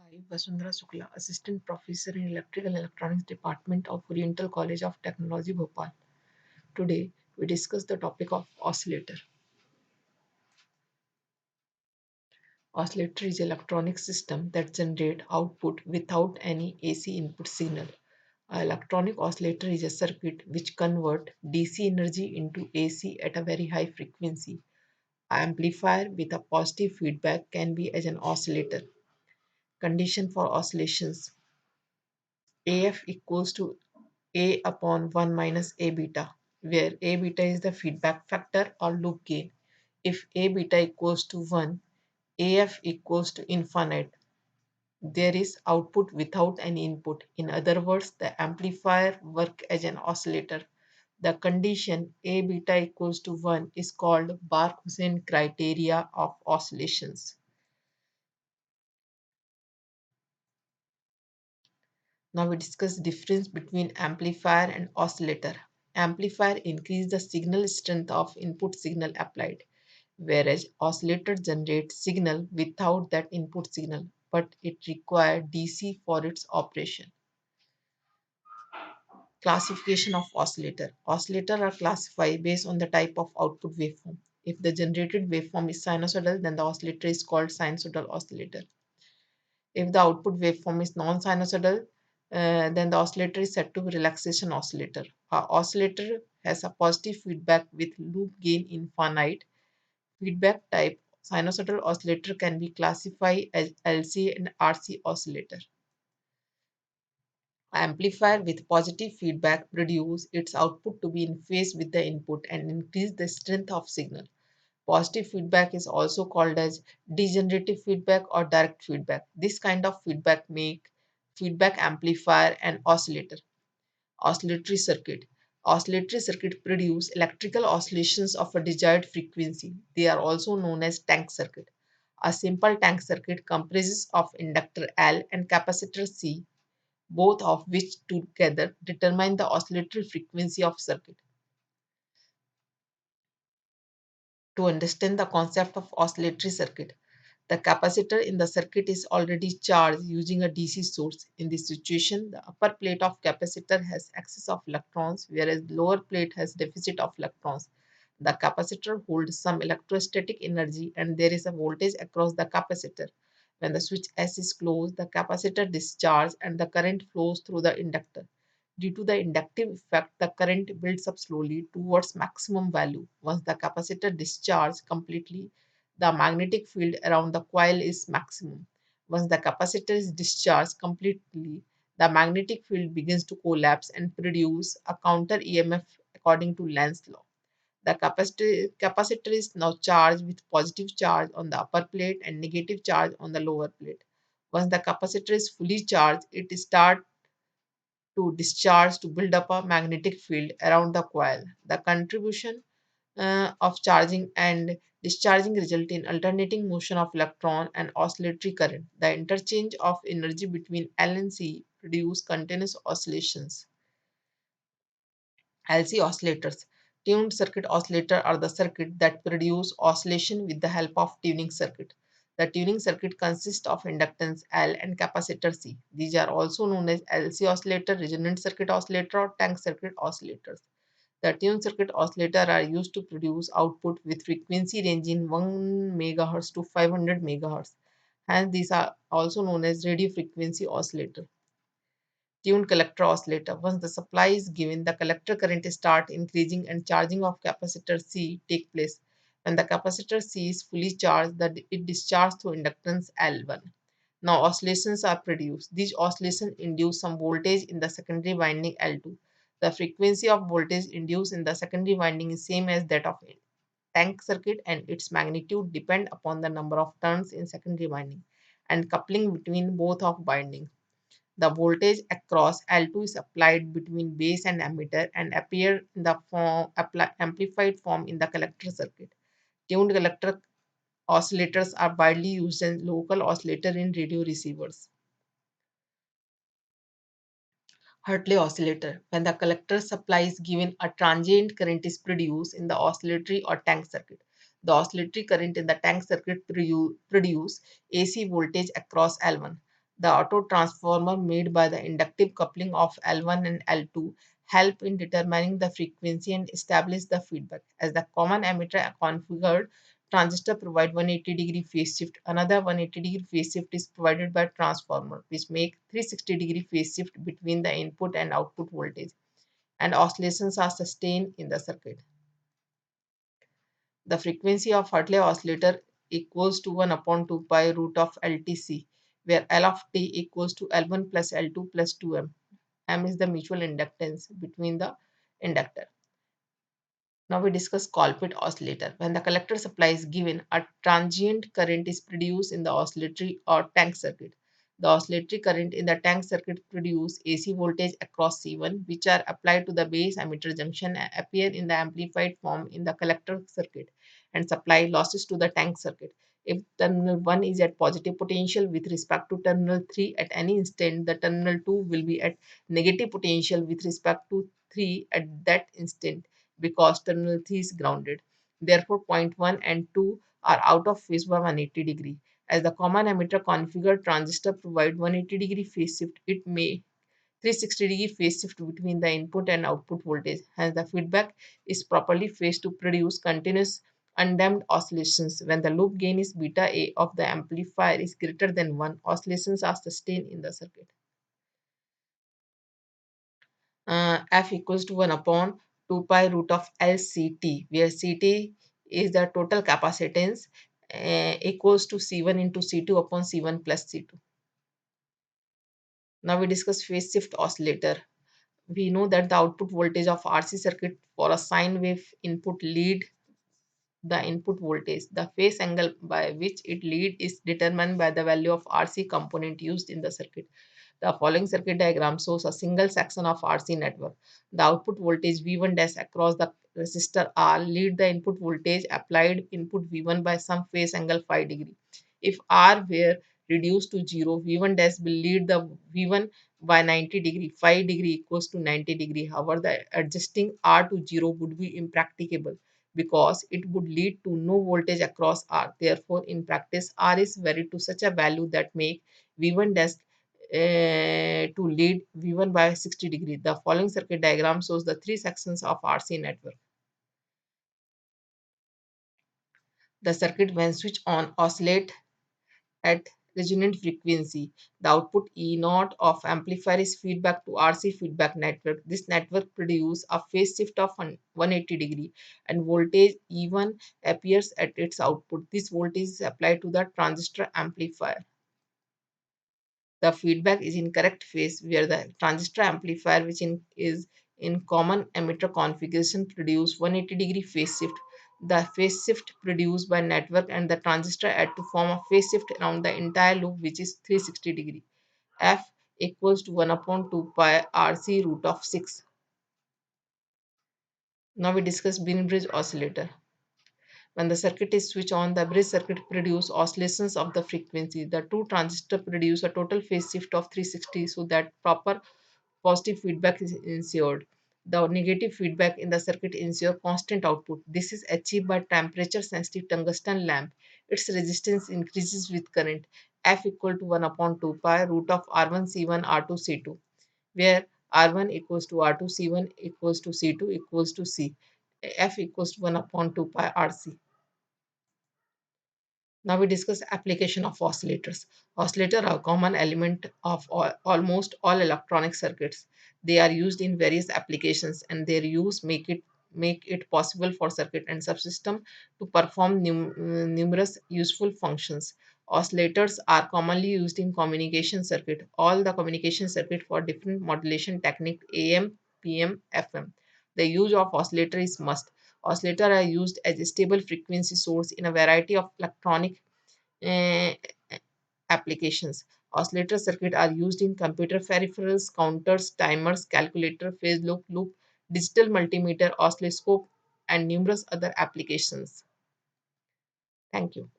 I, Vasundhara Shukla, Assistant Professor in Electrical and Electronics Department of Oriental College of Technology, Bhopal. Today, we discuss the topic of oscillator. Oscillator is an electronic system that generates output without any AC input signal. An electronic oscillator is a circuit which converts DC energy into AC at a very high frequency. An amplifier with a positive feedback can be as an oscillator. Condition for oscillations: AF equals to A upon 1 minus A beta, where A beta is the feedback factor or loop gain. If A beta equals to 1, AF equals to infinite. There is output without any input. In other words, the amplifier works as an oscillator. The condition A beta equals to 1 is called Bark-Hussein criteria of oscillations. Now we discuss difference between amplifier and oscillator. Amplifier increase the signal strength of input signal applied, whereas oscillator generates signal without that input signal, but it requires DC for its operation. Classification of oscillator. Oscillator are classified based on the type of output waveform. If the generated waveform is sinusoidal, then the oscillator is called sinusoidal oscillator. If the output waveform is non-sinusoidal, then the oscillator is said to be relaxation oscillator. A oscillator has a positive feedback with loop gain infinite. Feedback type sinusoidal oscillator can be classified as LC and RC oscillator. Amplifier with positive feedback produce its output to be in phase with the input and increase the strength of signal. Positive feedback is also called as degenerative feedback or direct feedback. This kind of feedback make feedback amplifier and oscillator. Oscillatory circuit. Oscillatory circuit produce electrical oscillations of a desired frequency. They are also known as tank circuit. A simple tank circuit comprises of inductor L and capacitor C, both of which together determine the oscillatory frequency of circuit. To understand the concept of oscillatory circuit, the capacitor in the circuit is already charged using a DC source. In this situation, the upper plate of capacitor has excess of electrons, whereas lower plate has deficit of electrons. The capacitor holds some electrostatic energy and there is a voltage across the capacitor. When the switch S is closed, the capacitor discharges and the current flows through the inductor. Due to the inductive effect, the current builds up slowly towards maximum value. Once the capacitor discharges completely, the magnetic field around the coil is maximum. Once the capacitor is discharged completely, the magnetic field begins to collapse and produce a counter EMF according to Lenz's law. The capacitor is now charged with positive charge on the upper plate and negative charge on the lower plate. Once the capacitor is fully charged, it starts to discharge to build up a magnetic field around the coil. The contribution of charging and discharging result in alternating motion of electron and oscillatory current. The interchange of energy between L and C produce continuous oscillations. LC oscillators. Tuned circuit oscillator are the circuit that produce oscillation with the help of tuning circuit. The tuning circuit consists of inductance L and capacitor C. These are also known as LC oscillator, resonant circuit oscillator, or tank circuit oscillators. The tuned circuit oscillator are used to produce output with frequency ranging 1 MHz to 500 MHz. Hence, these are also known as radio frequency oscillator. Tuned collector oscillator. Once the supply is given, the collector current start increasing and charging of capacitor C take place. When the capacitor C is fully charged, it discharges through inductance L1. Now oscillations are produced. These oscillations induce some voltage in the secondary winding L2. The frequency of voltage induced in the secondary winding is same as that of tank circuit and its magnitude depend upon the number of turns in secondary winding and coupling between both of windings. The voltage across L2 is applied between base and emitter and appear in the amplified form in the collector circuit. Tuned collector oscillators are widely used as local oscillator in radio receivers. Hartley oscillator. When the collector supply is given, a transient current is produced in the oscillatory or tank circuit. The oscillatory current in the tank circuit produce AC voltage across L1. The auto transformer made by the inductive coupling of L1 and L2 help in determining the frequency and establish the feedback. As the common emitter configured, transistor provide 180-degree phase shift. Another 180-degree phase shift is provided by transformer, which make 360-degree phase shift between the input and output voltage, and oscillations are sustained in the circuit. The frequency of Hartley oscillator equals to 1 upon 2 pi root of LTC, where L of t equals to L1 plus L2 plus 2M. M is the mutual inductance between the inductor. Now we discuss Colpit oscillator. When the collector supply is given, a transient current is produced in the oscillatory or tank circuit. The oscillatory current in the tank circuit produce AC voltage across C1, which are applied to the base emitter junction and appear in the amplified form in the collector circuit and supply losses to the tank circuit. If terminal 1 is at positive potential with respect to terminal 3 at any instant, the terminal 2 will be at negative potential with respect to 3 at that instant because terminal 3 is grounded. Therefore, point 1 and 2 are out of phase by 180 degree. As the common emitter configured transistor provide 180-degree phase shift, it may 360-degree phase shift between the input and output voltage. Hence, the feedback is properly phased to produce continuous undamped oscillations. When the loop gain is beta A of the amplifier is greater than 1, oscillations are sustained in the circuit. F equals to 1 upon 2 pi root of LCT, where CT is the total capacitance equals to C1 into C2 upon C1 plus C2. Now we discuss phase shift oscillator. We know that the output voltage of RC circuit for a sine wave input lead the input voltage. The phase angle by which it lead is determined by the value of RC component used in the circuit. The following circuit diagram shows a single section of RC network. The output voltage V1 dash across the resistor R lead the input voltage applied input V1 by some phase angle phi degree. If R were reduced to 0, V1 dash will lead the V1 by 90 degree. Phi degree equals to 90 degree. However, the adjusting R to 0 would be impracticable because it would lead to no voltage across R. Therefore, in practice, R is varied to such a value that make V1 dash to lead V1 by 60 degree. The following circuit diagram shows the three sections of RC network. The circuit when switched on oscillate at resonant frequency. The output E0 of amplifier is feedback to RC feedback network. This network produces a phase shift of 180 degree and voltage E1 appears at its output. This voltage is applied to the transistor amplifier. The feedback is in correct phase where the transistor amplifier is in common emitter configuration produce 180-degree phase shift. The phase shift produced by network and the transistor add to form a phase shift around the entire loop which is 360 degree. F equals to 1 upon 2 pi RC root of 6. Now we discuss Bin bridge oscillator. When the circuit is switched on, the bridge circuit produces oscillations of the frequency. The two transistors produce a total phase shift of 360 so that proper positive feedback is ensured. The negative feedback in the circuit ensures constant output. This is achieved by temperature sensitive tungsten lamp. Its resistance increases with current. F equal to 1 upon 2 pi root of R1 C1 R2 C2, where R1 equals to R2 C1 equals to C2 equals to C. F equals to 1 upon 2 pi RC. Now we discuss application of oscillators. Oscillators are a common element of almost all electronic circuits. They are used in various applications and their use make it possible for circuit and subsystem to perform numerous useful functions. Oscillators are commonly used in communication circuit. All the communication circuit for different modulation technique AM, PM, FM. The use of oscillator is must. Oscillators are used as a stable frequency source in a variety of electronic uh, applications. Oscillator circuits are used in computer peripherals, counters, timers, calculator, phase loop, digital multimeter, oscilloscope, and numerous other applications. Thank you.